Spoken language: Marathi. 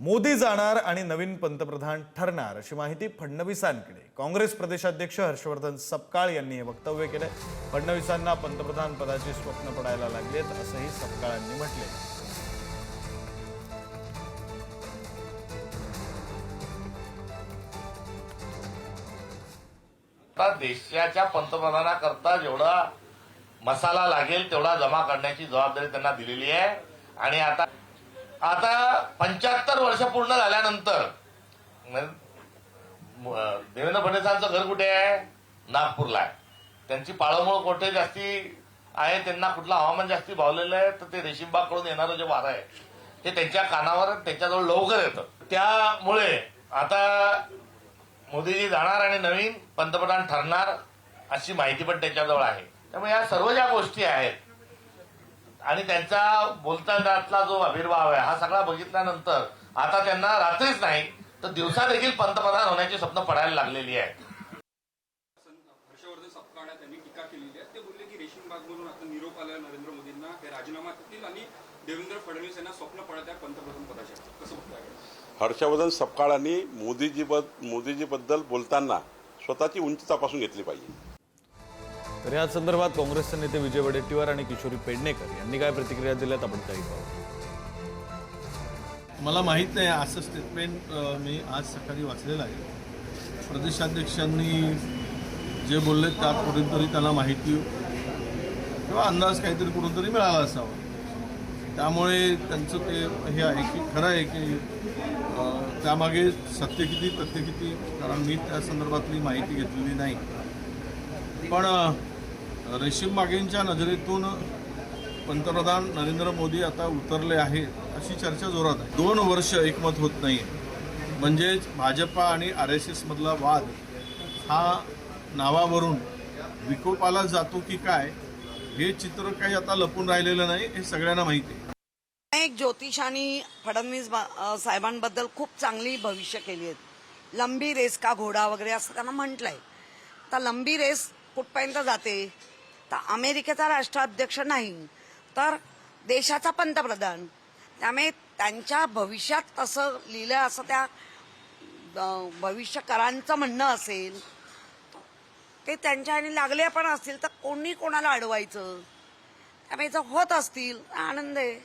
मोदी जाणार आणि नवीन पंतप्रधान ठरणार अशी माहिती फडणवीसांकडे काँग्रेस प्रदेशाध्यक्ष हर्षवर्धन सपकाळ यांनी हे वक्तव्य केले। फडणवीसांना पंतप्रधान पदाची स्वप्न पडायला लागलेत असंही सपकाळांनी म्हटले। देशाच्या पंतप्रधानाकरता जेवढा मसाला लागेल तेवढा जमा करण्याची जबाबदारी त्यांना दिलेली आहे। आणि आता 75 वर्ष पूर्ण झाल्यानंतर देवेंद्र फडणवीसांचं घर कुठे आहे? नागपूरला आहे। त्यांची पाळंमुळं कोठे जास्ती आहे, त्यांना कुठलं हवामान जास्ती भावलेलं आहे तर ते रेशीमबाग कडून येणारं जे वारं आहे ते त्यांच्या कानावर त्यांच्याजवळ लवकर येतं। त्यामुळे आता मोदीजी जाणार आणि नवीन पंतप्रधान ठरणार अशी माहिती पण त्यांच्याजवळ आहे। त्यामुळे या सर्व ज्या गोष्टी आहेत आणि त्यांचा बोलतानातला जो आविर्भाव आहे हा सगळा बघितल्यानंतर आता त्यांना रात्रीच नाही तर दिवसा देखील पंतप्रधान होण्याची स्वप्न पडायला लागलेली आहे। हर्षवर्धन सपकाळ यांनी टीका केलेली आहे। ते बोलले की रेशीमबागमधून आता निरोप आला नरेंद्र मोदींना, हे राजीनामा देतील आणि देवेंद्र फडणवीस यांना स्वप्न पडत आहे पंतप्रधान पदाचे। कसं बघताय? हर्षवर्धन सपकाळांनी मोदीजीबद्दल बोलताना स्वतःची उंची तपासून घेतली पाहिजे। तर या संदर्भात काँग्रेसचे नेते विजय वडेट्टीवार आणि किशोरी पेडणेकर यांनी काय प्रतिक्रिया दिल्यात आपण काही पाहू। मला माहीत नाही, असं स्टेटमेंट मी आज सकाळी वाचलेलं आहे। प्रदेशाध्यक्षांनी जे बोलले त्यात कुठेतरी त्यांना माहिती किंवा अंदाज काहीतरी कुठेतरी मिळाला असावा। त्यामुळे त्यांचं ते हे आहे की खरं आहे की त्यामागे सत्य किती तथ्य किती, कारण मी त्या संदर्भातली माहिती घेतलेली नाही। पण रेशीमबागेंच्या नजरेतून पंतप्रधान नरेंद्र मोदी आता उतरले आहेत अशी चर्चा जोरात आहे। 2 वर्ष एकमत होत नाही, म्हणजेच भाजपा आणि RSS मधला वाद हा नावावरून विकोपाला जातो की काय हे चित्र काही आता लपून राहिलेलं नाही, हे सगळ्यांना माहिती आहे। एक ज्योतिषांनी फडणवीस साहेबांबद्दल खूप चांगली भविष्य केली आहेत। लंबी रेस का घोडा वगैरे असं त्यांना म्हटलंय। तर लंबी रेस कुठपर्यंत जाते तर अमेरिकेचा राष्ट्राध्यक्ष नाही तर देशाचा पंतप्रधान। त्यामुळे त्यांच्या भविष्यात तसं लिहिलं असं त्या भविष्यकारांचं म्हणणं असेल, ते त्यांच्या आणि लागले पण असतील तर कोणी कोणाला अडवायचं। त्यामुळे जर होत असतील आनंद आहे।